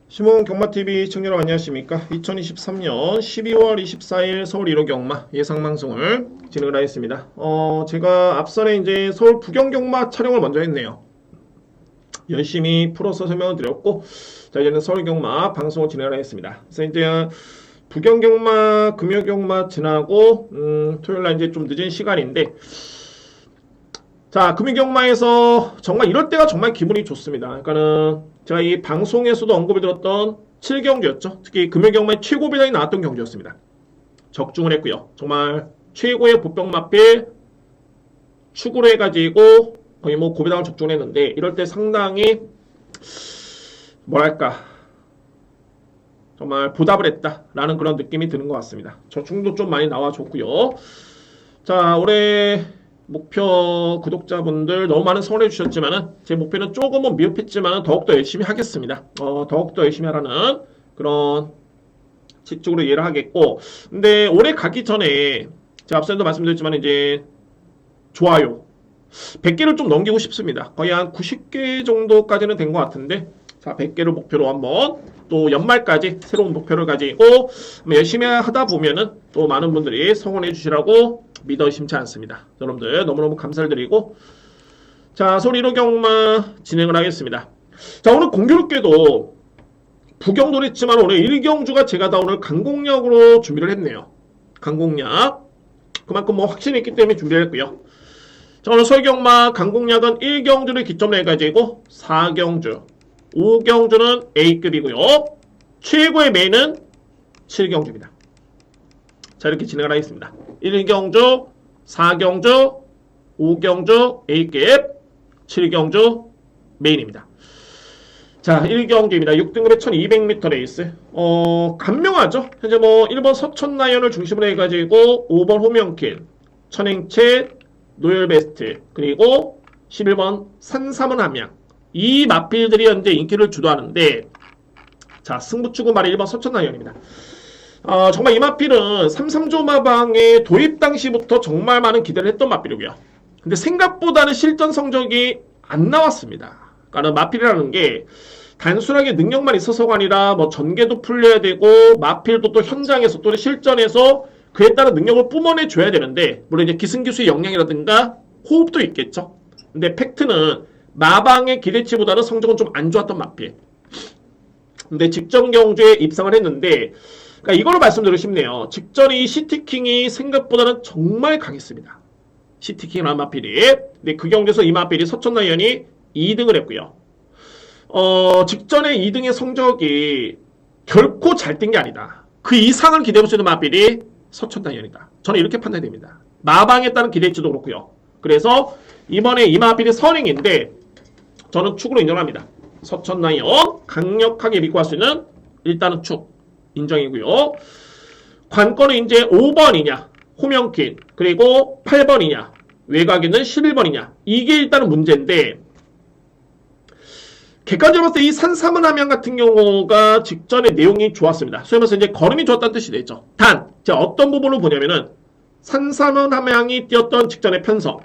시몬 경마TV 시청자 여러분 안녕하십니까. 2023년 12월 24일 서울 1호 경마 예상방송을 진행을 하겠습니다. 제가 앞선에 이제 서울 부경 경마 촬영을 먼저 했네요. 열심히 풀어서 설명을 드렸고, 자, 이제는 서울 경마 방송을 진행을 하겠습니다. 그래서 이제 부경 경마, 금요 경마 지나고, 토요일날 이제 좀 늦은 시간인데, 자, 금요 경마에서 정말 이럴 때가 정말 기분이 좋습니다. 그러니까는 제가 이 방송에서도 언급을 드렸던 7경주였죠. 특히 금요 경마의 최고 배당이 나왔던 경주였습니다. 적중을 했고요. 정말 최고의 보병마필 추구를 해가지고 거의 뭐 고배당을 적중을 했는데, 이럴 때 상당히 뭐랄까 정말 보답을 했다라는 그런 느낌이 드는 것 같습니다. 저충도 좀 많이 나와줬고요. 자, 올해 목표 구독자분들 너무 많은 성원해 주셨지만은 제 목표는 조금은 미흡했지만은 더욱더 열심히 하겠습니다. 더욱더 열심히 하라는 그런 직적으로 이해를 하겠고, 근데 올해 가기 전에 제가 앞서도 말씀드렸지만 이제 좋아요 100개를 좀 넘기고 싶습니다. 거의 한 90개 정도까지는 된 것 같은데, 자, 100개를 목표로 한번 또 연말까지 새로운 목표를 가지고 열심히 하다 보면은 또 많은 분들이 성원해 주시라고 믿어 의심치 않습니다. 여러분들 너무너무 감사를 드리고, 자, 서울 1호 경마 진행을 하겠습니다. 자, 오늘 공교롭게도 부경도 했지만 오늘 1경주가 제가 다 오늘 강공략으로 준비를 했네요. 강공략 그만큼 뭐 확신이 있기 때문에 준비를 했고요. 자, 오늘 서울 경마 강공략은 1경주를 기점으로 해가지고 4경주 5경주는 A급이고요. 최고의 메인은 7경주입니다. 자, 이렇게 진행을 하겠습니다. 1경주, 4경주, 5경주 A급, 7경주 메인입니다. 자, 1경주입니다. 6등급의 1200m 레이스. 간명하죠. 현재 뭐 1번 서천라이언을 중심으로 해가지고 5번 호명길, 천행채, 노열베스트, 그리고 11번 산삼은 함양, 이 마필들이 현재 인기를 주도하는데, 자, 승부추구 말이 1번 서천라이언입니다. 정말 이 마필은 33조 마방의 도입 당시부터 정말 많은 기대를 했던 마필이고요. 근데 생각보다는 실전 성적이 안 나왔습니다. 그러니까 마필이라는 게 단순하게 능력만 있어서가 아니라 뭐 전개도 풀려야 되고, 마필도 또 현장에서 또는 실전에서 그에 따른 능력을 뿜어내 줘야 되는데, 물론 이제 기승기수의 역량이라든가 호흡도 있겠죠. 근데 팩트는 마방의 기대치보다는 성적은 좀 안 좋았던 마필. 근데 직전 경주에 입상을 했는데, 그러니까 이걸로 말씀드리고 싶네요. 직전에 이 시티킹이 생각보다는 정말 강했습니다. 시티킹이라는 마필이. 근데 그 경주에서 이 마필이 서천라이언이 2등을 했고요. 직전에 2등의 성적이 결코 잘 뛴 게 아니다. 그 이상을 기대해볼 수 있는 마필이 서천라이언이다. 저는 이렇게 판단이 됩니다. 마방에 따른 기대치도 그렇고요. 그래서 이번에 이 마필이 선행인데 저는 축으로 인정합니다. 서천라이언 강력하게 믿고 할 수 있는 일단은 축 인정이고요. 관건은 이제 5번이냐 호명길, 그리고 8번이냐 외곽에는 11번이냐, 이게 일단은 문제인데, 객관적으로 봤을 때 이 산삼은 함양 같은 경우가 직전에 내용이 좋았습니다. 소위 말해서 이제 걸음이 좋았다는 뜻이 되죠. 단 제가 어떤 부분을 보냐면은 산삼은 함양이 뛰었던 직전의 편성,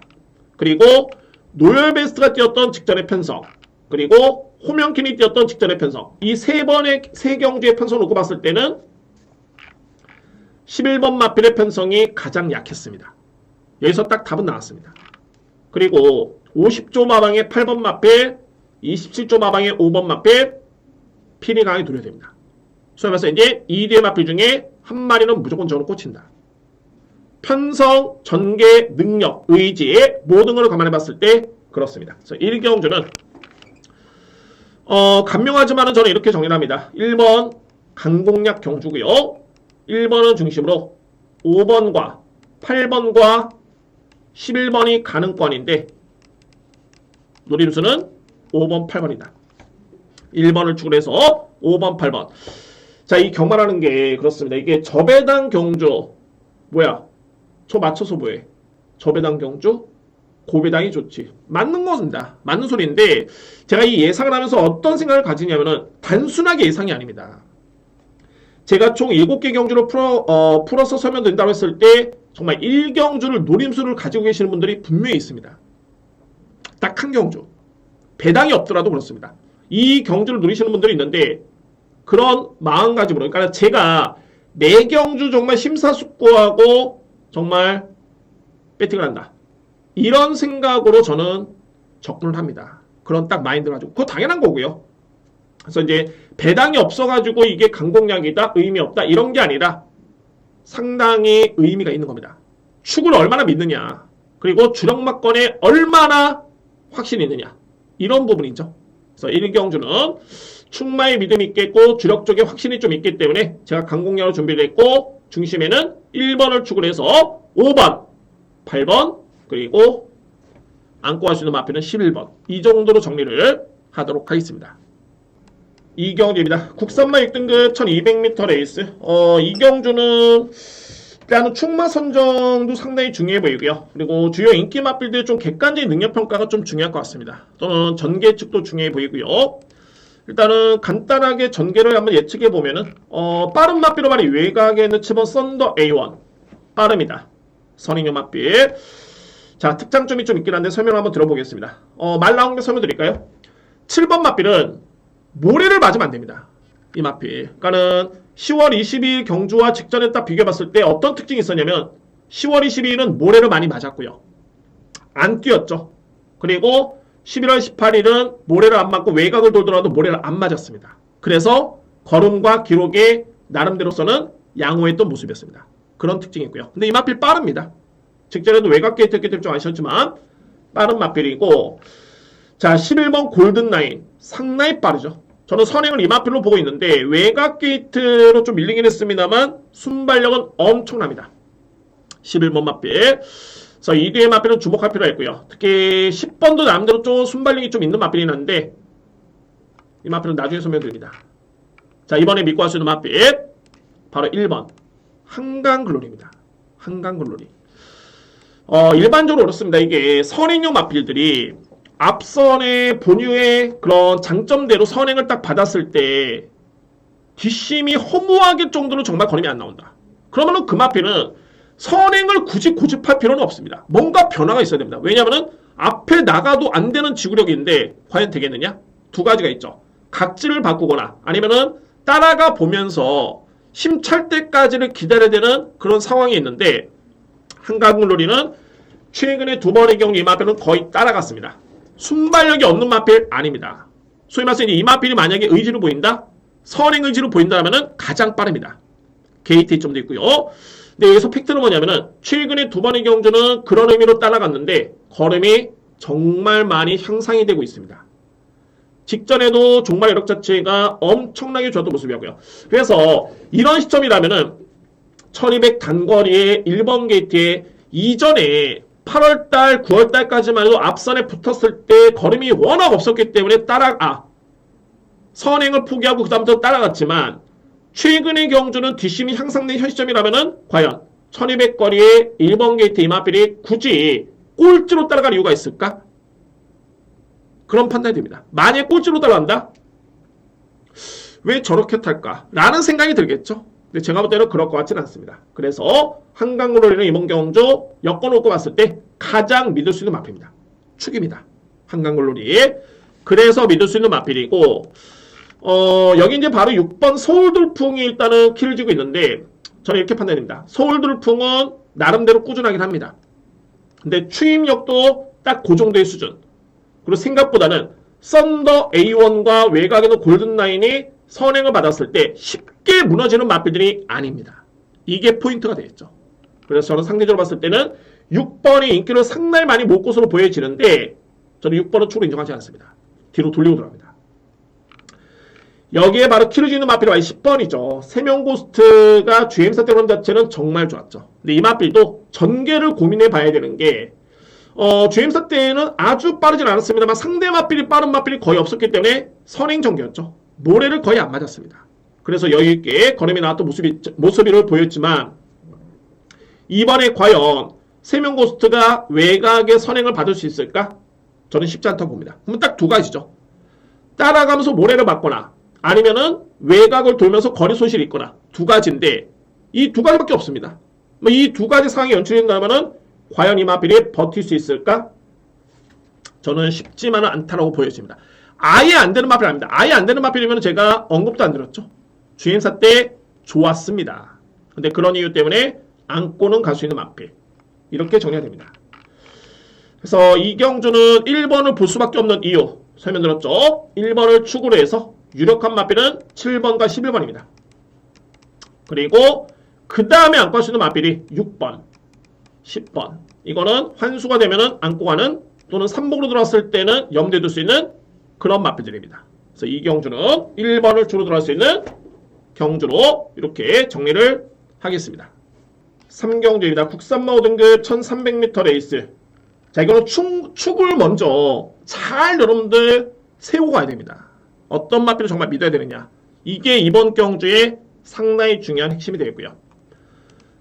그리고 노열베스트가 뛰었던 직전의 편성, 그리고 호명킨이 뛰었던 직전의 편성, 이 세 번의 세 경주의 편성을 놓고 봤을 때는 11번 마필의 편성이 가장 약했습니다. 여기서 딱 답은 나왔습니다. 그리고 50조 마방의 8번 마필, 27조 마방의 5번 마필, 필이 강하게 두려야 됩니다. 소위 말해서 이제 2대의 마필 중에 한 마리는 무조건 저는 꽂힌다. 편성, 전개, 능력, 의지 모든 걸 감안해 봤을 때 그렇습니다. 그래서 1경주는 간명하지만은 저는 이렇게 정리를 합니다. 1번 강공략 경주고요. 1번은 중심으로 5번과 8번과 11번이 가능권인데, 노림수는 5번, 8번이다. 1번을 축으로 해서 5번, 8번. 자, 이 경마라는 게 그렇습니다. 이게 저배당 경주, 뭐야? 저 맞춰서 뭐해? 저배당 경주? 고배당이 좋지. 맞는 겁니다. 맞는 소리인데, 제가 이 예상을 하면서 어떤 생각을 가지냐면은 단순하게 예상이 아닙니다. 제가 총 7개 경주를 풀어서 설명드린다고 했을 때 정말 1경주를 노림수를 가지고 계시는 분들이 분명히 있습니다. 딱 한 경주. 배당이 없더라도 그렇습니다. 이 경주를 누리시는 분들이 있는데 그런 마음가짐으로. 그러니까 제가 매경주 정말 심사숙고하고 정말 배팅을 한다. 이런 생각으로 저는 접근을 합니다. 그런 딱 마인드를 가지고. 그거 당연한 거고요. 그래서 이제 배당이 없어가지고 이게 강공약이다, 의미 없다, 이런 게 아니라 상당히 의미가 있는 겁니다. 축을 얼마나 믿느냐, 그리고 주력막건에 얼마나 확신이 있느냐, 이런 부분이죠. 그래서 일경주는 축마에 믿음이 있겠고 주력 쪽에 확신이 좀 있기 때문에 제가 강공약으로 준비를 했고, 중심에는 1번을 축을 해서 5번, 8번, 그리고 안고 갈 수 있는 마표는 11번, 이 정도로 정리를 하도록 하겠습니다. 이경주입니다. 국산마 6등급 1200m 레이스. 이경주는 일단은 축마 선정도 상당히 중요해 보이고요. 그리고 주요 인기 마필들의 좀 객관적인 능력 평가가 좀 중요할 것 같습니다. 또는 전개 측도 중요해 보이고요. 일단은 간단하게 전개를 한번 예측해 보면은 빠른 마필로 말이 외곽에 있는 7번 썬더 A1 빠릅니다. 선행형 마필. 자, 특장점이 좀 있긴 한데 설명을 한번 들어보겠습니다. 말 나온 게 설명드릴까요? 7번 마필은 모래를 맞으면 안 됩니다. 이 마필. 그러니까는 10월 22일 경주와 직전에 딱 비교해봤을 때 어떤 특징이 있었냐면 10월 22일은 모래를 많이 맞았고요. 안 뛰었죠. 그리고 11월 18일은 모래를 안 맞고 외곽을 돌더라도 모래를 안 맞았습니다. 그래서 걸음과 기록에 나름대로서는 양호했던 모습이었습니다. 그런 특징이 있고요. 근데 이 마필 빠릅니다. 직전에도 외곽 게이트 했기 때문에 좀 아시겠지만 빠른 마필이고, 자, 11번 골든라인 상당히 빠르죠. 저는 선행을 이 마필로 보고 있는데 외곽 게이트로 좀 밀리긴 했습니다만 순발력은 엄청납니다. 11번 마필. 그래서 이 뒤에 마필은 주목할 필요가 있고요. 특히 10번도 나름대로 좀 순발력이 좀 있는 마필이긴 한데 이 마필은 나중에 설명드립니다. 자, 이번에 믿고 할 수 있는 마필 바로 1번 한강글로리입니다. 한강글로리. 일반적으로 그렇습니다. 이게 선행용 마필들이 앞선의 본유의 그런 장점대로 선행을 딱 받았을 때 뒷심이 허무하게 정도로 정말 걸음이 안 나온다. 그러면은 그 마필은 선행을 굳이 고집할 필요는 없습니다. 뭔가 변화가 있어야 됩니다. 왜냐하면 앞에 나가도 안 되는 지구력인데 과연 되겠느냐? 두 가지가 있죠. 각질을 바꾸거나 아니면은 따라가 보면서 힘찰 때까지를 기다려야 되는 그런 상황이 있는데, 한강글로리는 최근에 두 번의 경우 이 마필은 거의 따라갔습니다. 순발력이 없는 마필 아닙니다. 소위 말해서 이 마필이 만약에 의지를 보인다? 선행 의지를 보인다면은 가장 빠릅니다. 게이트에 좀도 있고요. 근데 여기서 팩트는 뭐냐면은 최근에 두 번의 경주는 그런 의미로 따라갔는데 걸음이 정말 많이 향상이 되고 있습니다. 직전에도 종말 여력 자체가 엄청나게 좋았던 모습이었고요. 그래서 이런 시점이라면은 1200 단거리의 1번 게이트에 이전에 8월달, 9월달까지만 해도 앞선에 붙었을 때 걸음이 워낙 없었기 때문에 선행을 포기하고 그 다음부터 따라갔지만 최근의 경주는 뒷심이 향상된 현 시점이라면은 과연 1200 거리의 1번 게이트 이마필이 굳이 꼴찌로 따라갈 이유가 있을까? 그런 판단이 됩니다. 만약에 꼴찌로 따라간다? 왜 저렇게 탈까? 라는 생각이 들겠죠. 근데 제가 볼 때는 그럴 것 같지는 않습니다. 그래서 한강글로리는 이번 경주 여건 놓고 봤을 때 가장 믿을 수 있는 마필입니다. 축입니다. 한강글로리. 그래서 믿을 수 있는 마필이고, 여기 이제 바로 6번 서울돌풍이 일단은 키를 쥐고 있는데 저는 이렇게 판단합니다. 서울돌풍은 나름대로 꾸준하긴 합니다. 근데 추임력도 딱 그 정도의 수준. 그리고 생각보다는 썬더 A1과 외곽에 있는 골든라인이 선행을 받았을 때 쉽게 무너지는 마필들이 아닙니다. 이게 포인트가 되겠죠. 그래서 저는 상대적으로 봤을 때는 6번이 인기를 상당히 많이 못 것으로 보여지는데 저는 6번은 축으로 인정하지 않습니다. 뒤로 돌리고 들어갑니다. 여기에 바로 키를 쥐는 마필이 10번이죠. 세명고스트가 GM사 때론 자체는 정말 좋았죠. 근데 이 마필도 전개를 고민해 봐야 되는 게 GM사 때는 아주 빠르진 않았습니다만 상대 마필이 빠른 마필이 거의 없었기 때문에 선행 전개였죠. 모래를 거의 안 맞았습니다. 그래서 여유있게 걸음이 나왔던 모습을 보였지만 이번에 과연 세명고스트가 외곽의 선행을 받을 수 있을까? 저는 쉽지 않다고 봅니다. 그러면 딱 두 가지죠. 따라가면서 모래를 맞거나 아니면은 외곽을 돌면서 거리 손실이 있거나 두 가지인데 이 두 가지밖에 없습니다. 이 두 가지 상황이 연출된다면은 과연 이 마필이 버틸 수 있을까? 저는 쉽지만은 않다라고 보여집니다. 아예 안 되는 마필 아닙니다. 아예 안 되는 마필이면 제가 언급도 안 드렸죠. 주행사 때 좋았습니다. 근데 그런 이유 때문에 안고는 갈 수 있는 마필. 이렇게 정리가 됩니다. 그래서 이경주는 1번을 볼 수밖에 없는 이유 설명드렸죠. 1번을 축으로 해서 유력한 마필은 7번과 11번입니다. 그리고 그 다음에 안고 갈 수 있는 마필이 6번, 10번. 이거는 환수가 되면은 안고 가는 또는 삼복으로 들어왔을 때는 염두에 둘 수 있는 그런 마필들입니다. 그래서 이경주는 1번을 주로 들어갈 수 있는 경주로 이렇게 정리를 하겠습니다. 3경주입니다. 국산마호 등급 1300m 레이스. 자, 이거는 축을 먼저 잘 여러분들 세우고 가야 됩니다. 어떤 마필을 정말 믿어야 되느냐. 이게 이번 경주의 상당히 중요한 핵심이 되겠고요.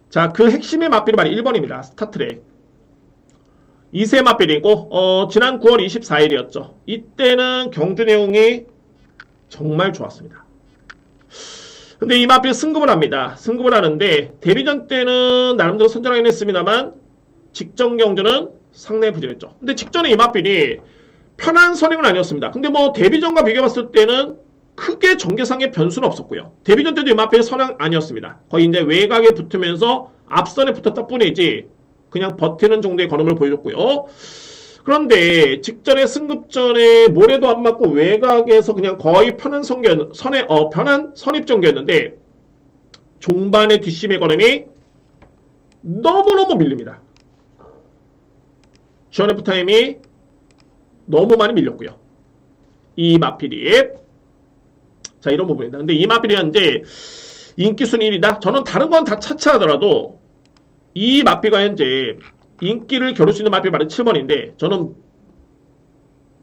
자, 그 핵심의 마필이 바로 1번입니다. 스타트랙. 2세 마필이고 지난 9월 24일이었죠. 이때는 경주 내용이 정말 좋았습니다. 근데 이 마필 승급을 합니다. 승급을 하는데 데뷔전 때는 나름대로 선전하긴 했습니다만 직전 경주는 상당히 부진했죠. 근데 직전에 이 마필이 편한 선행은 아니었습니다. 근데 뭐 데뷔전과 비교해봤을 때는 크게 전개상의 변수는 없었고요. 데뷔전 때도 이 마필 선행 아니었습니다. 거의 이제 외곽에 붙으면서 앞선에 붙었다 뿐이지 그냥 버티는 정도의 걸음을 보여줬고요. 그런데 직전에 승급전에 모래도 안 맞고 외곽에서 그냥 거의 편한 편한 선입전개였는데 종반의 뒷심의 걸음이 너무너무 밀립니다. 주연F 타임이 너무 많이 밀렸고요. 이 마필이 자 이런 부분입니다. 근데 이 마필이 현재 인기 순위 1위다. 저는 다른 건 다 차치하더라도 이 마필과 현재 인기를 겨룰 수 있는 마필이 바로 7번인데 저는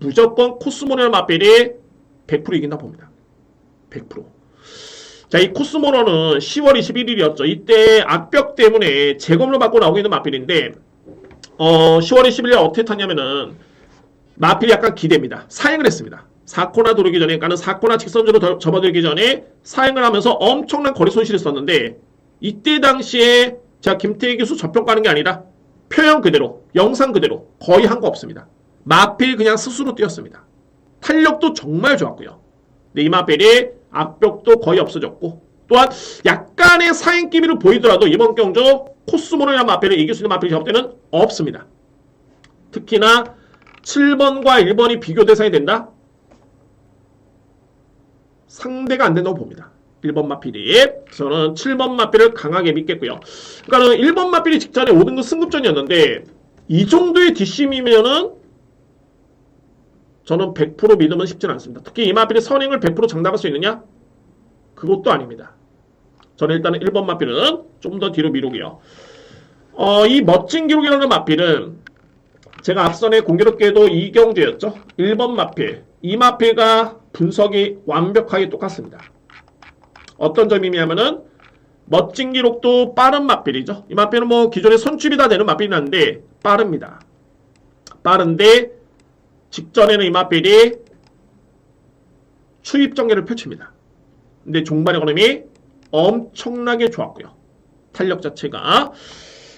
무조건 코스모노의 마필이 100% 이긴다 봅니다. 100%. 자, 이 코스모노는 10월 21일이었죠. 이때 악벽 때문에 재검을 받고 나오고 있는 마필인데 10월 21일 어떻게 탔냐면은 마필이 약간 기대입니다. 사행을 했습니다. 4코나 돌기 전에 그러니까 4코나 직선적으로 접어들기 전에 사행을 하면서 엄청난 거리 손실을 썼는데 이때 당시에 제가 김태희 교수 저평가하는 게 아니라 표현 그대로, 영상 그대로 거의 한 거 없습니다. 마필 그냥 스스로 뛰었습니다. 탄력도 정말 좋았고요. 근데 이 마필이 앞벽도 거의 없어졌고 또한 약간의 사행 기미를 보이더라도 이번 경주 코스모노라는 마필을 이길 수 있는 마필이 제가 볼 때는 없습니다. 특히나 7번과 1번이 비교 대상이 된다? 상대가 안 된다고 봅니다. 1번 마필이. 저는 7번 마필을 강하게 믿겠고요. 그러니까 1번 마필이 직전에 5등급 승급전이었는데 이 정도의 뒷심이면은 저는 100% 믿으면 쉽지는 않습니다. 특히 이 마필이 선행을 100% 장담할 수 있느냐? 그것도 아닙니다. 저는 일단은 1번 마필은 좀 더 뒤로 미루고요. 이 멋진 기록이라는 마필은 제가 앞선에 공교롭게도 이경주였죠. 1번 마필. 이 마필과 분석이 완벽하게 똑같습니다. 어떤 점이냐면은 멋진 기록도 빠른 마필이죠. 이 마필은 뭐 기존에 선출이 다 되는 마필이 난데 빠릅니다. 빠른데 직전에는 이 마필이 추입 전개를 펼칩니다. 근데 종반의 걸음이 엄청나게 좋았고요. 탄력 자체가.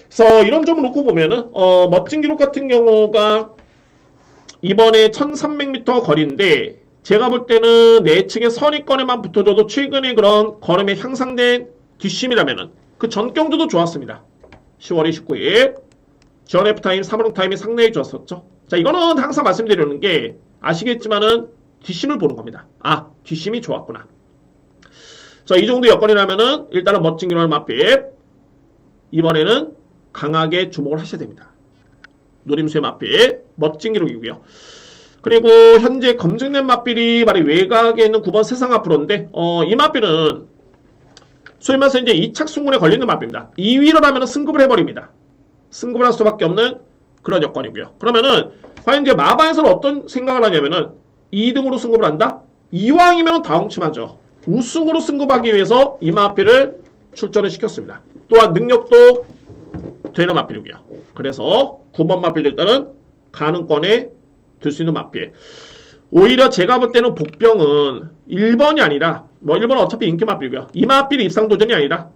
그래서 이런 점을 놓고 보면은 멋진 기록 같은 경우가 이번에 1300m 거리인데 제가 볼 때는 내측의 선입권에만 붙어줘도 최근에 그런 걸음에 향상된 뒷심이라면은 그 전 경주도 좋았습니다. 10월 29일 주연F 타임, 3월 타임이 상당히 좋았었죠. 자, 이거는 항상 말씀드리는 게 아시겠지만은 뒷심을 보는 겁니다. 아, 뒷심이 좋았구나. 자, 이 정도 여건이라면은 일단은 멋진 기록을 마필 이번에는 강하게 주목을 하셔야 됩니다. 노림수의 마필 멋진 기록이고요. 그리고 현재 검증된 마필이 바로 외곽에 있는 9번 세상 앞으로인데 이 마필은 소위 말해서 이제 2착 순군에 걸리는 마필입니다. 2위를 하면 승급을 해버립니다. 승급을 할 수밖에 없는 그런 여건이고요. 그러면은 과연 이제 마바에서는 어떤 생각을 하냐면은 2등으로 승급을 한다? 이왕이면 다홍침하죠. 우승으로 승급하기 위해서 이 마필을 출전을 시켰습니다. 또한 능력도 되는 마필이고요. 그래서 9번 마필 일단은 가능권에 들 수 있는 마필. 오히려 제가 볼 때는 복병은 1번이 아니라 뭐 1번은 어차피 인기 마필이고요. 이 마필이 입상도전이 아니라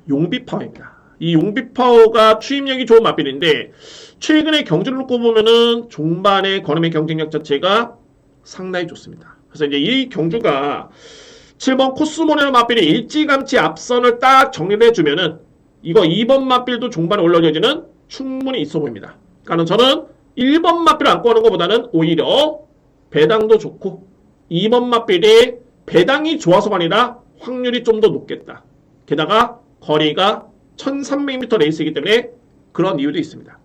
용비파워입니다. 이 용비파워가 추임력이 좋은 마필인데 최근에 경주를 놓고 보면은 종반의 걸음의 경쟁력 자체가 상당히 좋습니다. 그래서 이제 이 경주가 7번 코스모네로 맞빌이 일찌감치 앞선을 딱 정리를 해주면은 이거 2번 맞빌도 종반에 올려져지는 충분히 있어 보입니다. 그러니까 저는 1번 맞빌을 안고 하는 것보다는 오히려 배당도 좋고 2번 맞빌이 배당이 좋아서가 아니라 확률이 좀 더 높겠다. 게다가 거리가 1300m 레이스이기 때문에 그런 이유도 있습니다.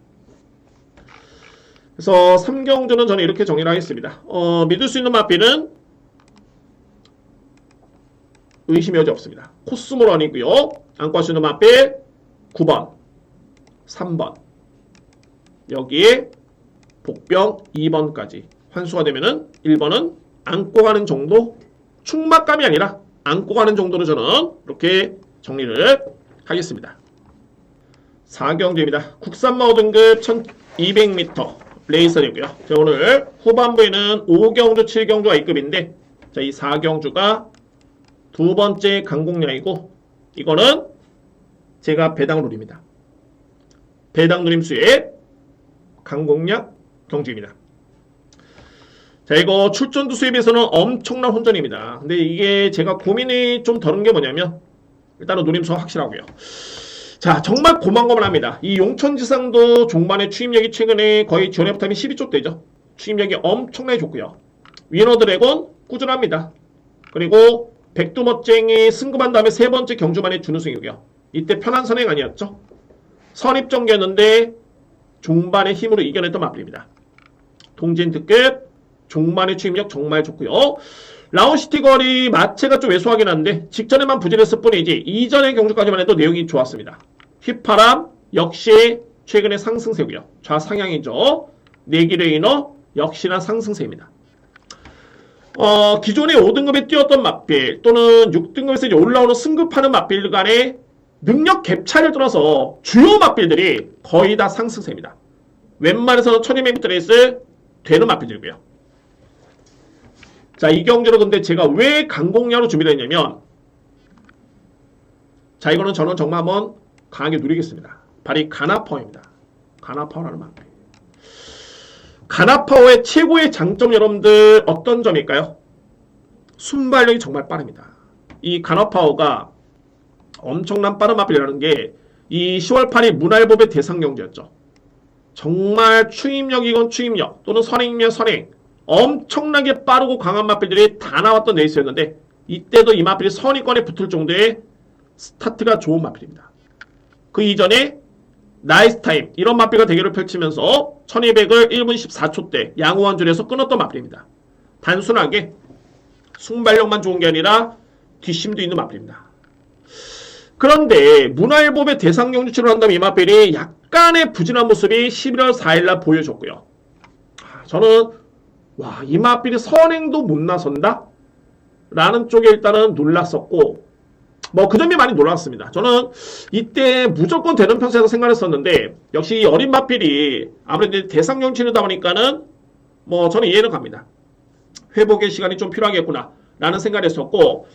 그래서 3경주는 저는 이렇게 정리를 하겠습니다. 믿을 수 있는 맞빌은 의심이 여지 없습니다. 코스모런이고요. 안고 할 수 있는 맞빌 9번, 3번 여기에 복병 2번까지 환수가 되면은 1번은 안고 가는 정도, 충막감이 아니라 안고 가는 정도로 저는 이렇게 정리를 하겠습니다. 4경주입니다. 국산마호 등급 1200m 레이선이고요. 자, 오늘 후반부에는 5경주, 7경주가 2급인데 자, 이 4경주가 두 번째 강공량이고 이거는 제가 배당 누립니다. 배당 누림수의 강공량 경주입니다. 자, 이거 출전두 수에 비해서는 엄청난 혼전입니다. 근데 이게 제가 고민이 좀 덜은 게 뭐냐면 일단은 누림수가 확실하고요. 자, 정말 고만고만합니다. 이 용천지상도 종반의 추임력이 최근에 거의 지원해부터는 12조 대죠. 추임력이 엄청나게 좋고요. 위너드래곤 꾸준합니다. 그리고 백두멋쟁이 승급한 다음에 세 번째 경주만에 준우승이고요. 이때 편한 선행 아니었죠. 선입정기였는데 종반의 힘으로 이겨냈던 맞불입니다. 동진 특급 종반의 추임력 정말 좋고요. 라운시티 거리 마체가 좀 왜소하긴 한데 직전에만 부진했을 뿐이지 이전의 경주까지만 해도 내용이 좋았습니다. 휘파람 역시 최근에 상승세고요. 좌상향이죠. 내기레이너 역시나 상승세입니다. 기존에 5등급에 뛰었던 맞빌 또는 6등급에서 이제 올라오는 승급하는 맞빌 간의 능력 갭 차이를 떠나서 주요 맞빌들이 거의 다 상승세입니다. 웬만해서는 1200m 레이스 되는 맞빌들이고요. 자, 이 경주를 근데 제가 왜 강공량으로 준비를 했냐면 자, 이거는 저는 정말 한번 강하게 누리겠습니다. 바로 이 가나파워입니다. 가나파워라는 맞빌. 가나파워의 최고의 장점 여러분들 어떤 점일까요? 순발력이 정말 빠릅니다. 이 가나파워가 엄청난 빠른 맞빌이라는 게 이 10월 8일 문화일보배 대상경주였죠. 정말 추임력이건 추임력 또는 선행이면 선행 엄청나게 빠르고 강한 맞빌들이 다 나왔던 레이스였는데 이때도 이 맞빌이 선위권에 붙을 정도의 스타트가 좋은 맞빌입니다. 그 이전에 나이스타임 이런 맞빌과 대결을 펼치면서 1200을 1분 14초대 양호한줄에서 끊었던 맞빌입니다. 단순하게 순발력만 좋은 게 아니라 뒷심도 있는 맞빌입니다. 그런데 문화일보배 대상경주 치료를 한다면 이 맞빌이 약간의 부진한 모습이 11월 4일날 보여줬고요. 저는 와, 이 맞빌이 선행도 못 나선다? 라는 쪽에 일단은 놀랐었고 뭐 그 점이 많이 놀랐습니다. 저는 이때 무조건 되는 편세에서 생각했었는데 역시 어린 맞빌이 아무래도 대상경 치르다 보니까는 뭐 저는 이해는 갑니다. 회복의 시간이 좀 필요하겠구나 라는 생각을 했었고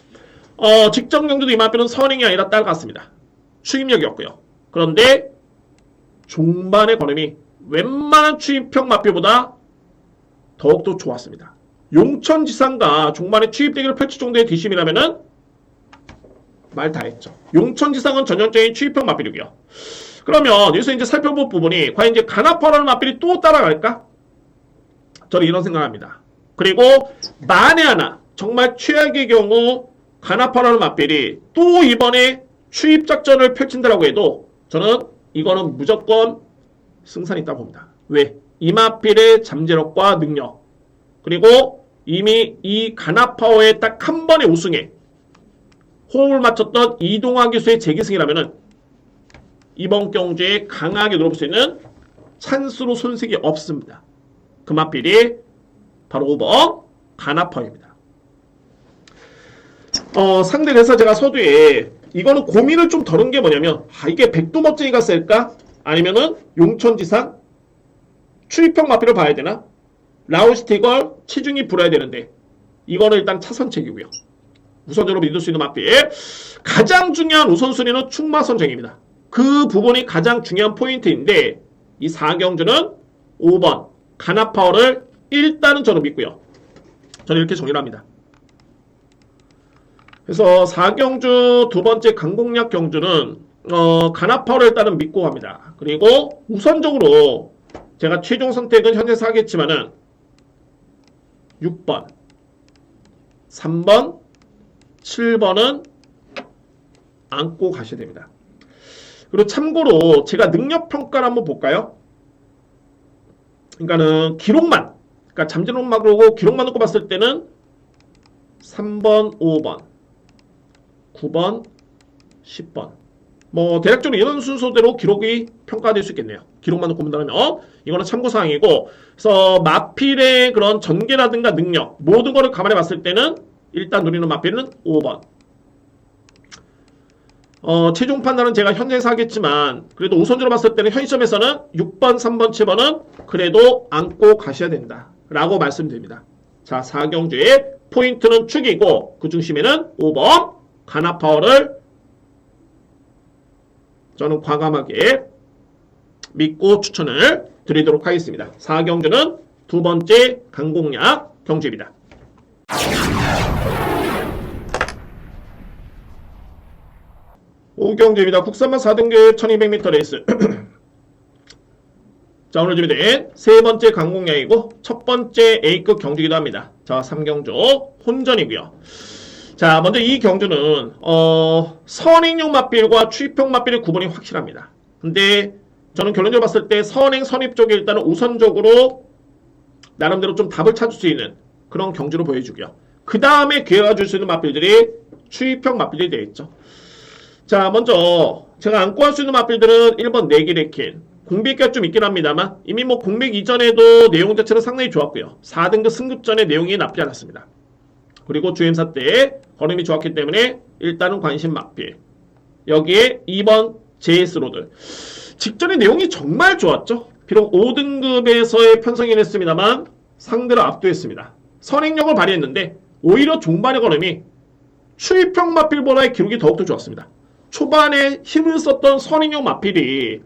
직전 경주도 이 맞빌은 선행이 아니라 따라갔습니다. 추임력이었고요. 그런데 종반의 걸음이 웬만한 추임평 맞빌보다 더욱더 좋았습니다. 용천지상과 종반의 추입대기를 펼칠 정도의 뒷심이라면은 말 다 했죠. 용천지상은 전형적인 추입형 맞빌이고요. 그러면 여기서 이제 살펴볼 부분이 과연 이제 가나파워라는 맞빌이 또 따라갈까? 저는 이런 생각합니다. 그리고 만에 하나 정말 최악의 경우 가나파워라는 맞빌이 또 이번에 추입 작전을 펼친다라고 해도 저는 이거는 무조건 승산이 있다고 봅니다. 왜? 이 맞빌의 잠재력과 능력 그리고 이미 이 가나파워의 딱 한 번의 우승에 호흡을 맞췄던 이동화 기수의 재기승이라면은 이번 경주에 강하게 노려볼 수 있는 찬스로 손색이 없습니다. 그 맞빌이 바로 5번 가나파워입니다. 상대 대사 제가 서두에 이거는 고민을 좀 덜은 게 뭐냐면 이게 백두멋쟁이가 셀까? 아니면은 용천지상 추입형 맞빌을 봐야 되나? 라운시티걸 치중이 불어야 되는데 이거는 일단 차선책이고요. 우선적으로 믿을 수 있는 맞빌 가장 중요한 우선순위는 충마선정입니다. 그 부분이 가장 중요한 포인트인데 이 4경주는 5번 가나파워를 일단은 저는 믿고요. 저는 이렇게 정리를 합니다. 그래서 4경주 두 번째 강공략 경주는 가나파워를 일단은 믿고 갑니다. 그리고 우선적으로 제가 최종 선택은 현재서 하겠지만은 6번, 3번, 7번은 안고 가셔야 됩니다. 그리고 참고로 제가 능력평가를 한번 볼까요? 그러니까는 기록만, 그러니까 잠재력만으로 기록만 놓고 봤을 때는 3번, 5번, 9번, 10번. 뭐 대략적으로 이런 순서대로 기록이 평가될 수 있겠네요. 기록만 놓고 본다면 이거는 참고사항이고, 그래서 마필의 그런 전개라든가 능력 모든 거를 감안해 봤을 때는 일단 누리는 마필은 5번. 최종 판단은 제가 현재에서 하겠지만 그래도 우선적으로 봤을 때는 현 시점에서는 6번, 3번, 7번은 그래도 안고 가셔야 된다 라고 말씀드립니다. 자, 4경주의 포인트는 축이고 그 중심에는 5번 가나파워를 저는 과감하게 믿고 추천을 드리도록 하겠습니다. 4경주는 두 번째 강공략 경주입니다. 5경주입니다. 국산만 4등급 1200m 레이스. 자, 오늘 준비된 세 번째 강공략이고 첫 번째 A급 경주이기도 합니다. 자, 3경주 혼전이고요. 자, 먼저 이 경주는 선행용 맞빌과 추입형 맞빌의 구분이 확실합니다. 근데 저는 결론적으로 봤을 때 선행, 선입 쪽에 일단은 우선적으로 나름대로 좀 답을 찾을 수 있는 그런 경주로 보여주고요. 그 다음에 기회가 줄 수 있는 맞빌들이 추입형 맞빌이 되겠죠. 자, 먼저 제가 안고 할 수 있는 맞빌들은 1번 내기레킨. 공백기가 좀 있긴 합니다만 이미 뭐 공백 이전에도 내용 자체는 상당히 좋았고요. 4등급 승급전의 내용이 나쁘지 않았습니다. 그리고 주행사 때 걸음이 좋았기 때문에 일단은 관심 맞빌. 여기에 2번 JS로드. 직전의 내용이 정말 좋았죠. 비록 5등급에서의 편성이 됐습니다만 상대를 압도했습니다. 선행력을 발휘했는데 오히려 종반의 걸음이 추입형 맞빌보다의 기록이 더욱더 좋았습니다. 초반에 힘을 썼던 선행용 맞빌이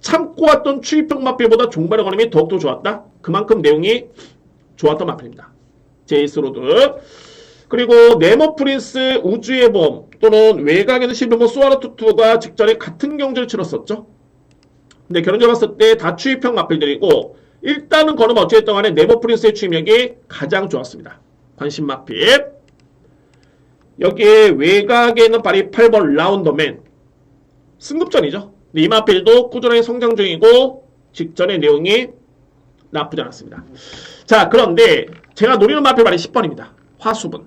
참고 왔던 추입형 맞빌보다 종반의 걸음이 더욱더 좋았다. 그만큼 내용이 좋았던 맞빌입니다. 제이스로드. 그리고 네모 프린스 우주의 범 또는 외곽에는 실버모 수아르투투가 직전에 같은 경주를 치렀었죠. 근데 결론적으로 봤을 때 다 추입형 맞빌들이고 일단은 걸음 어찌됐든 간에 네모 프린스의 추입력이 가장 좋았습니다. 관심 맞빌. 여기에 외곽에 있는 발이 8번 라운더맨. 승급전이죠. 이 맞빌도 꾸준하게 성장 중이고 직전의 내용이 나쁘지 않았습니다. 자, 그런데 제가 노리는 맞빌 발이 10번입니다. 화수분.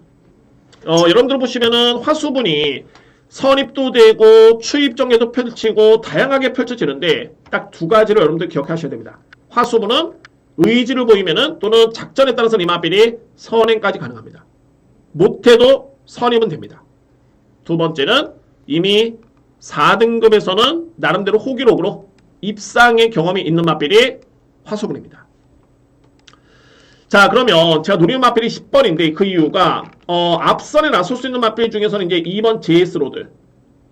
여러분들 보시면은 화수분이 선입도 되고 추입 전개도 펼치고 다양하게 펼쳐지는데 딱 두 가지를 여러분들 기억하셔야 됩니다. 화수분은 의지를 보이면은 또는 작전에 따라서 이 맞빌이 선행까지 가능합니다. 못해도 선임은 됩니다. 두 번째는 이미 4등급에서는 나름대로 호기록으로 입상의 경험이 있는 맞빌이 화수분입니다. 자, 그러면 제가 노리는 맞빌이 10번인데 그 이유가 앞선에 나설 수 있는 맞빌 중에서는 이제 2번 JS로드.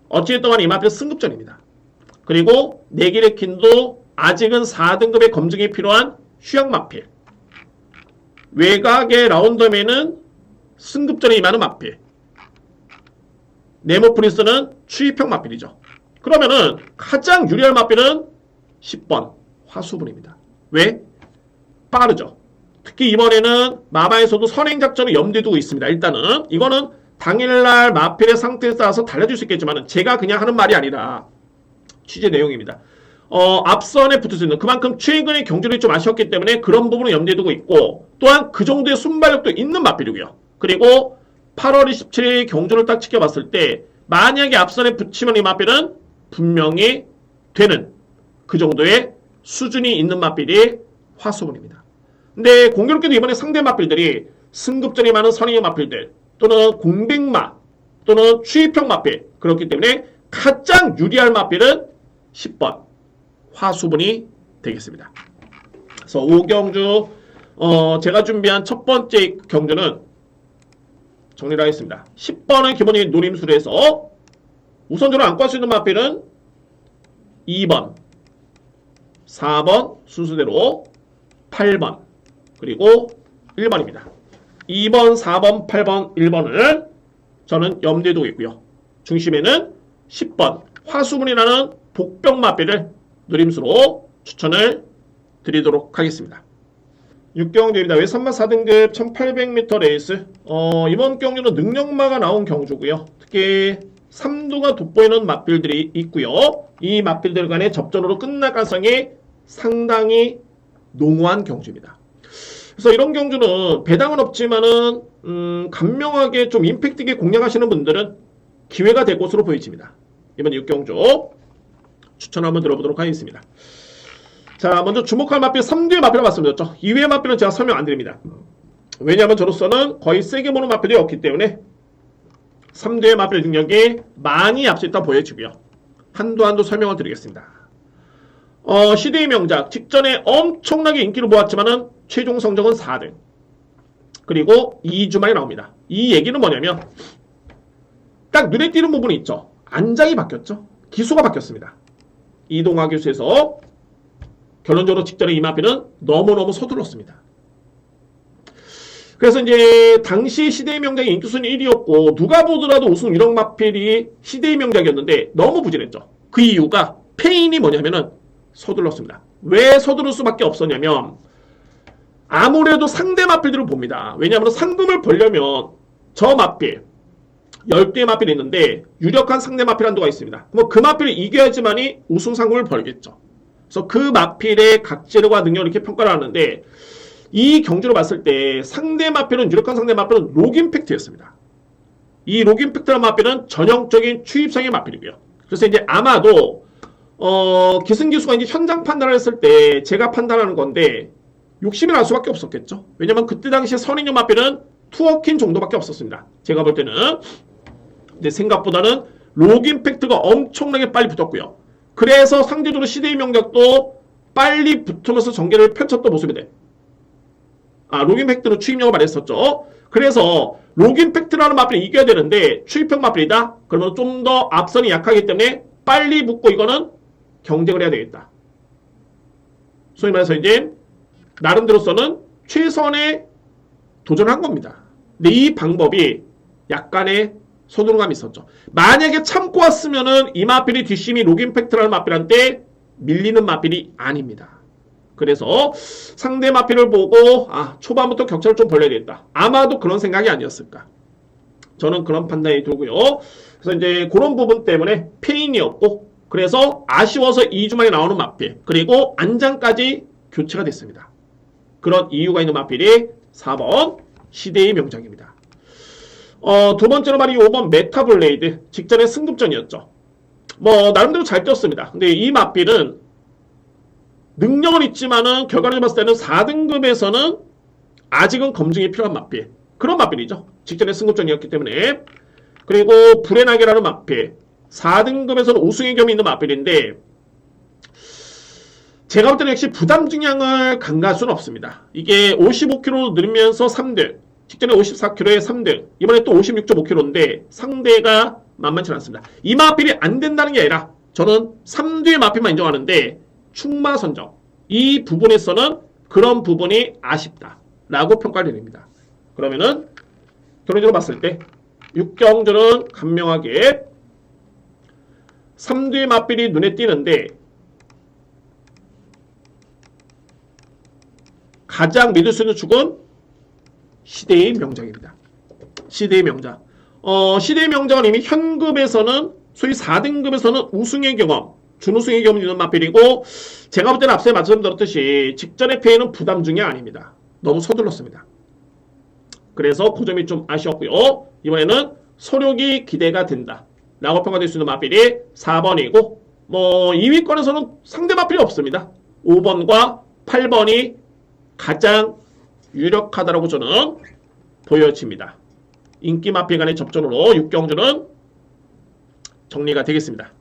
어찌됐든 간에 이 맞빌 승급전입니다. 그리고 내기레킨도 아직은 4등급의 검증이 필요한 휴양 맞빌. 외곽의 라운더맨은 승급전에 임하는 맞빌. 네모 프린스는 추입형 맞빌이죠. 그러면은 가장 유리할 맞빌은 10번 화수분입니다. 왜? 빠르죠. 특히 이번에는 마바에서도 선행작전을 염두에 두고 있습니다. 일단은 이거는 당일날 마필의 상태에 따라서 달라질 수 있겠지만 제가 그냥 하는 말이 아니라 취재 내용입니다. 앞선에 붙을 수 있는 그만큼 최근의 경주를 좀 아쉬웠기 때문에 그런 부분을 염두에 두고 있고 또한 그 정도의 순발력도 있는 마필이고요. 그리고 8월 27일 경주를 딱 지켜봤을 때 만약에 앞선에 붙이면 이 마필은 분명히 되는 그 정도의 수준이 있는 마필이 화수분입니다. 근데 공교롭게도 이번에 상대 맞빌들이 승급전이 많은 선행형 맞빌들 또는 공백마 또는 추입형 맞빌 그렇기 때문에 가장 유리할 맞빌은 10번 화수분이 되겠습니다. 그래서 5경주 제가 준비한 첫 번째 경주는 정리를 하겠습니다. 10번은 기본적인 노림수에서 우선적으로 안고 할 수 있는 맞빌은 2번 4번 순서대로 8번 그리고 1번입니다. 2번, 4번, 8번, 1번을 저는 염두에 두고 있고요. 중심에는 10번 화수문이라는 복병 마필을 누림수로 추천을 드리도록 하겠습니다. 6경주입니다. 외선마 4등급 1800m 레이스. 이번 경주는 능력마가 나온 경주고요. 특히 3두가 돋보이는 마필들이 있고요. 이 마필들 간의 접전으로 끝날 가능성이 상당히 농후한 경주입니다. 그래서 이런 경주는 배당은 없지만은 간명하게 좀 임팩트 있게 공략하시는 분들은 기회가 될 것으로 보여집니다. 이번 6경주 추천 한번 들어보도록 하겠습니다. 자, 먼저 주목할 마필 3두의 마필을 말씀드렸죠. 2위의 마필은 제가 설명 안 드립니다. 왜냐하면 저로서는 거의 세게 보는 마필이 없기 때문에 3두의 마필 능력이 많이 앞서 있다 보여지고요. 한두 설명을 드리겠습니다. 시대의 명작, 직전에 엄청나게 인기를 모았지만은 최종 성적은 4등. 그리고 2주 만에 나옵니다. 이 얘기는 뭐냐면 딱 눈에 띄는 부분이 있죠. 안장이 바뀌었죠. 기수가 바뀌었습니다. 이동화 기수에서 결론적으로 직전에 이 마필은 너무너무 서둘렀습니다. 그래서 이제 당시 시대의 명작이 인기순위 1위였고 누가 보더라도 우승 1억 마필이 시대의 명작이었는데 너무 부진했죠. 그 이유가 페인이 뭐냐면은 서둘렀습니다. 왜 서두를 수밖에 없었냐면 아무래도 상대 마필들을 봅니다. 왜냐하면 상금을 벌려면 저 마필 10개의 마필이 있는데 유력한 상대 마필 한도가 있습니다. 뭐 그 마필을 이겨야지만이 우승 상금을 벌겠죠. 그래서 그 마필의 각질과 능력을 이렇게 평가를 하는데 이 경주를 봤을 때 상대 마필은 유력한 상대 마필은 록임팩트였습니다. 이 록임팩트라는 마필은 전형적인 추입상의 마필이고요. 그래서 이제 아마도 기승기수가 이제 현장 판단을 했을 때 제가 판단하는 건데 욕심이 날 수밖에 없었겠죠. 왜냐면 그때 당시에 선인용 마필은 투어킨 정도밖에 없었습니다. 제가 볼 때는. 근데 생각보다는 록임팩트가 엄청나게 빨리 붙었고요. 그래서 상대적으로 시대의 명작도 빨리 붙으면서 전개를 펼쳤던 모습이 록임팩트는 추입력을 말했었죠. 그래서 록임팩트라는 마필을 이겨야 되는데 추입형 마필이다? 그러면 좀 더 앞선이 약하기 때문에 빨리 붙고 이거는 경쟁을 해야 되겠다. 소위 말해서 이제 나름대로서는 최선의 도전을 한 겁니다. 근데 이 방법이 약간의 서두름감이 있었죠. 만약에 참고 왔으면은 이 마필이 뒷심이 록임팩트라는 마필한테 밀리는 마필이 아닙니다. 그래서 상대 마필을 보고 초반부터 격차를 좀 벌려야 되겠다. 아마도 그런 생각이 아니었을까. 저는 그런 판단이 들고요. 그래서 이제 그런 부분 때문에 페인이었고 그래서 아쉬워서 2주 만에 나오는 마필 그리고 안장까지 교체가 됐습니다. 그런 이유가 있는 마필이 4번 시대의 명작입니다. 두 번째로 말이 5번 메타블레이드 직전의 승급전이었죠. 뭐 나름대로 잘 뛰었습니다. 근데 이 마필은 능력은 있지만은 결과를 봤을 때는 4등급에서는 아직은 검증이 필요한 마필 그런 마필이죠. 직전의 승급전이었기 때문에. 그리고 불의 날개라는 마필 4등급에서는 우승의 겸이 있는 마필인데 제가 볼 때는 역시 부담 증량을 간과할 수는 없습니다. 이게 55kg 늘면서 3등 직전에 54kg에 3등 이번에 또 56.5kg인데 상대가 만만치 않습니다. 이 마필이 안 된다는 게 아니라 저는 3두의 마필만 인정하는데 충마 선정 이 부분에서는 그런 부분이 아쉽다 라고 평가를 드립니다. 그러면은 결론적으로 봤을 때 6경주는 간명하게 3두의 마필이 눈에 띄는데 가장 믿을 수 있는 축은 시대의 명작입니다. 시대의 명작. 시대의 명작은 이미 현급에서는 소위 4등급에서는 우승의 경험, 준우승의 경험이 있는 마필이고 제가 볼 때는 앞서 말씀드렸듯이 직전의 패배는 부담 중이 아닙니다. 너무 서둘렀습니다. 그래서 그 점이 좀 아쉬웠고요. 이번에는 소력이 기대가 된다. 라고 평가될 수 있는 마필이 4번이고 뭐 2위권에서는 상대 마필이 없습니다. 5번과 8번이 가장 유력하다라고 저는 보여집니다. 인기 마필 간의 접전으로 6경주는 정리가 되겠습니다.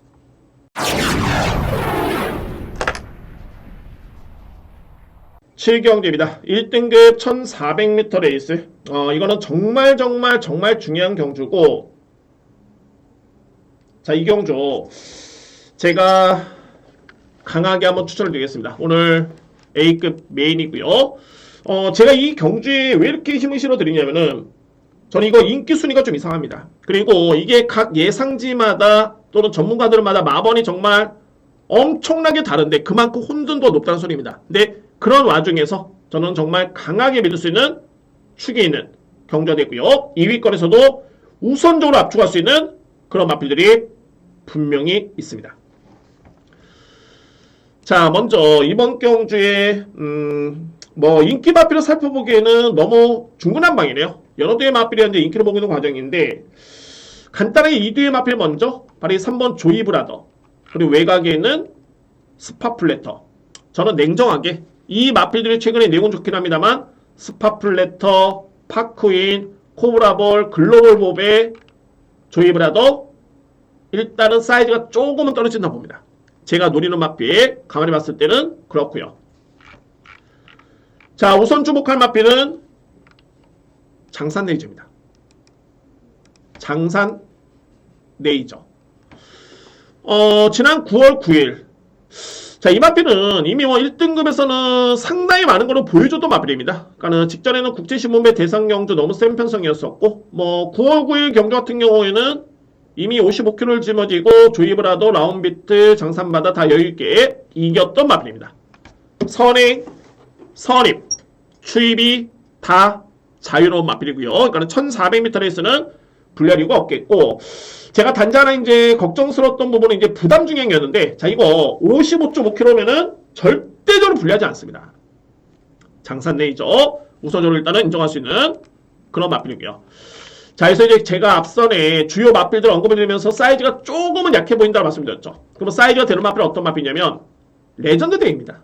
7경주입니다. 1등급 1400m 레이스. 이거는 정말 중요한 경주고 자, 이 경주 제가 강하게 한번 추천을 드리겠습니다. 오늘 A급 메인이고요. 제가 이 경주에 왜 이렇게 힘을 실어드리냐면은 저는 이거 인기 순위가 좀 이상합니다. 그리고 이게 각 예상지마다 또는 전문가들마다 마번이 정말 엄청나게 다른데 그만큼 혼돈도가 높다는 소리입니다. 근데 그런 와중에서 저는 정말 강하게 믿을 수 있는 축이 있는 경주가 되고요. 2위권에서도 우선적으로 압축할 수 있는 그런 마필들이 분명히 있습니다. 자, 먼저 이번 경주에 뭐 인기 마필을 살펴보기에는 너무 중구난 방이네요. 여러 대의 마필이 이제 인기를 보고 있는 과정인데 간단하게 이 대의 마필 먼저 바로 3번 조이브라더 그리고 외곽에는 스파플래터. 저는 냉정하게 이 마필들이 최근에 내용은 좋긴 합니다만 스파플래터, 파크인, 코브라볼, 글로벌봅의 조이브라더 일단은 사이즈가 조금은 떨어진다 봅니다. 제가 노리는 마필 가만히 봤을 때는 그렇고요. 자, 우선 주목할 마필은 장산 레이저입니다. 장산 레이저. 지난 9월 9일. 자, 이 마필은 이미 뭐 1등급에서는 상당히 많은 거를 보여줬던 마필입니다. 그러니까는 직전에는 국제신문배 대상 경주 너무 센 편성이었었고, 뭐 9월 9일 경주 같은 경우에는 이미 55kg를 짊어지고 조이브라더, 라운비트, 장산바다 다 여유있게 이겼던 마필입니다. 선행, 선입, 추입이 다 자유로운 마필이고요. 그러니까 1400m 레이스는 불리할 없겠고, 제가 단지 하나 이제 걱정스러웠던 부분은 이제 부담 중량이었는데, 자, 이거 55.5kg면은 절대적으로 불리하지 않습니다. 장산 레이저, 우선적으로 일단은 인정할 수 있는 그런 마필이고요. 자, 그래서 이제 제가 앞선에 주요 마필들 언급을 드리면서 사이즈가 조금은 약해 보인다고 말씀드렸죠. 그럼 사이즈가 되는 마필은 어떤 마필이냐면, 레전드 데이입니다.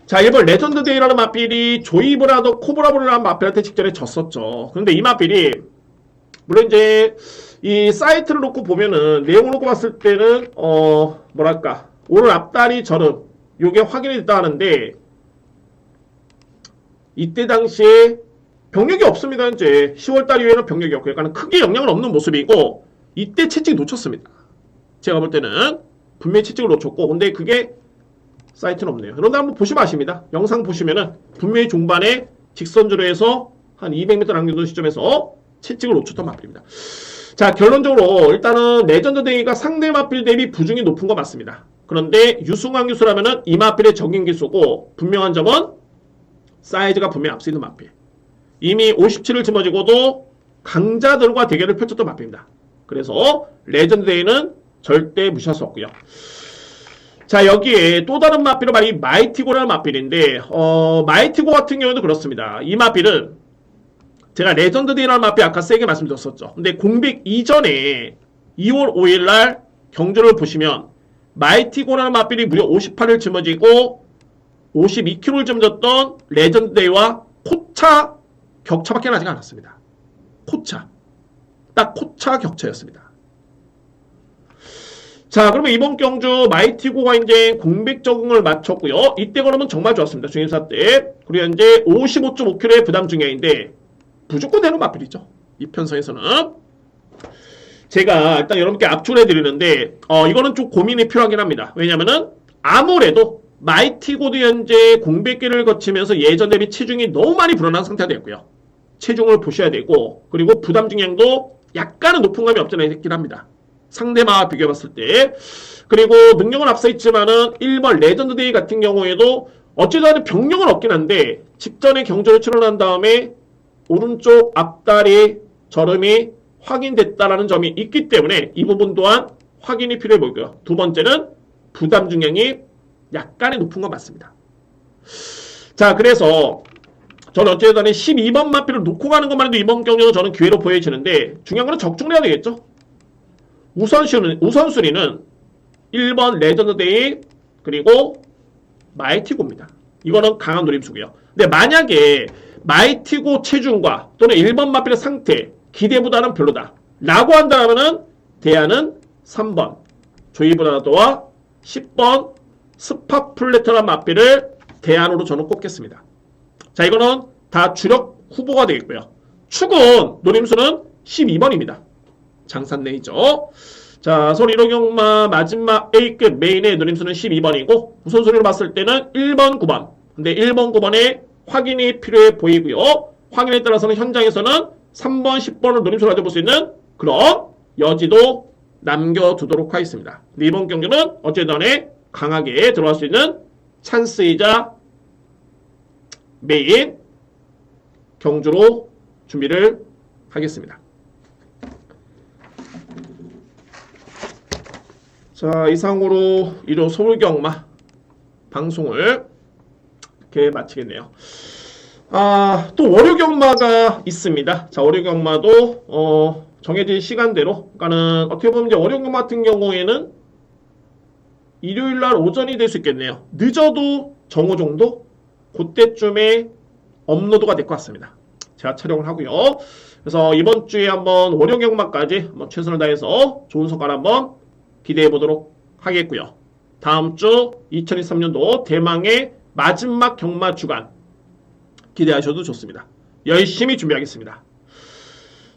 자, 1번 레전드 데이라는 마필이 조이브라더 코브라볼이라는 마필한테 직전에 졌었죠. 그런데 이 마필이 물론 이제 이 사이트를 놓고 보면은 내용을 놓고 봤을 때는 뭐랄까 오늘 앞다리 저름 요게 확인이 됐다 하는데 이때 당시에 병력이 없습니다. 현재 10월달 이후에는 병력이 없고 약간 크게 영향은 없는 모습이고 이때 채찍 놓쳤습니다. 제가 볼 때는 분명히 채찍을 놓쳤고 근데 그게 사이트는 없네요. 그런데 한번 보시면 아십니다. 영상 보시면은 분명히 중반에 직선주로 해서 한 200m 남겨둔 시점에서 채찍을 놓쳤던 마필입니다. 자, 결론적으로 일단은 레전드 데이가 상대 마필 대비 부중이 높은 거 맞습니다. 그런데 유승환 기수라면은 이 마필의 적인 기수고 분명한 점은 사이즈가 분명히 앞서 있는 마필. 이미 57을 짊어지고도 강자들과 대결을 펼쳤던 마필입니다. 그래서 레전드 데이는 절대 무시할 수 없고요. 자, 여기에 또 다른 마필은 바로 이 마이티고라는 마필인데 마이티고 같은 경우도 그렇습니다. 이 마필은 제가 레전드 데이라는 마필 아까 세게 말씀드렸었죠. 근데 공백 이전에 2월 5일날 경주를 보시면 마이티고라는 마필이 무려 58을 짊어지고 52kg를 짊어졌던 레전드 데이와 코차 격차밖에 나지 않았습니다. 코차. 딱 코차 격차였습니다. 자, 그러면 이번 경주 마이티고가 이제 공백 적응을 마쳤고요. 이때 걸으면 정말 좋았습니다. 중임사 때. 그리고 현재 55.5kg의 부담 중량인데 무조건 되는 마필이죠. 이 편성에서는. 제가 일단 여러분께 압축을 해드리는데 이거는 좀 고민이 필요하긴 합니다. 왜냐면은 아무래도 마이티고도 현재 공백기를 거치면서 예전 대비 체중이 너무 많이 불어난 상태가 됐고요. 체중을 보셔야 되고 그리고 부담 중량도 약간은 높은 감이 없지 않아 있긴 합니다. 상대마와 비교해봤을 때. 그리고 능력은 앞서 있지만은 1번 레전드 데이 같은 경우에도 어찌됐든 병력은 없긴 한데 직전에 경주를 치러난 다음에 오른쪽 앞다리 저름이 확인됐다라는 점이 있기 때문에 이 부분 또한 확인이 필요해 보이고요. 두 번째는 부담 중량이 약간의 높은 건 맞습니다. 자, 그래서 저는 어쨌든 12번 마필을 놓고 가는 것만 해도 이번 경기도 저는 기회로 보여지는데 중요한 건 적중을 해야 되겠죠. 우선순위는 1번 레전드 데이 그리고 마이티고입니다. 이거는 강한 노림수고요. 근데 만약에 마이티고 체중과 또는 1번 마필의 상태 기대보다는 별로다 라고 한다면은 대안은 3번 조이브라더와 10번 스파플래터라는 마필을 대안으로 저는 꼽겠습니다. 자, 이거는 다 주력 후보가 되겠고요. 축은 노림수는 12번입니다. 장산 레이저. 자, 손 1호 경마 마지막 A급 메인의 노림수는 12번이고 우선순위로 봤을 때는 1번, 9번. 근데 1번, 9번에 확인이 필요해 보이고요. 확인에 따라서는 현장에서는 3번, 10번을 노림수로 가져볼 수 있는 그런 여지도 남겨두도록 하겠습니다. 이번 경기는 어쨌든 강하게 들어갈 수 있는 찬스이자 메인 경주로 준비를 하겠습니다. 자, 이상으로 일요 서울경마 방송을 이렇게 마치겠네요. 또 월요경마가 있습니다. 자, 월요경마도 정해진 시간대로, 그러니까는 어떻게 보면 이제 월요경마 같은 경우에는 일요일날 오전이 될 수 있겠네요. 늦어도 정오 정도? 그때쯤에 업로드가 될 것 같습니다. 제가 촬영을 하고요. 그래서 이번 주에 한번 월요경마까지 한번 최선을 다해서 좋은 성과를 한번 기대해 보도록 하겠고요. 다음 주 2023년도 대망의 마지막 경마 주간 기대하셔도 좋습니다. 열심히 준비하겠습니다.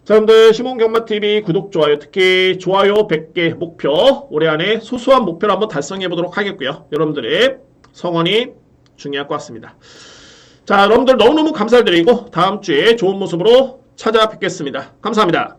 자, 여러분들 시몬경마TV 구독, 좋아요, 특히 좋아요 100개 목표 올해 안에 소소한 목표를 한번 달성해 보도록 하겠고요. 여러분들의 성원이 중요할 것 같습니다. 자, 여러분들 너무너무 감사드리고 다음 주에 좋은 모습으로 찾아뵙겠습니다. 감사합니다.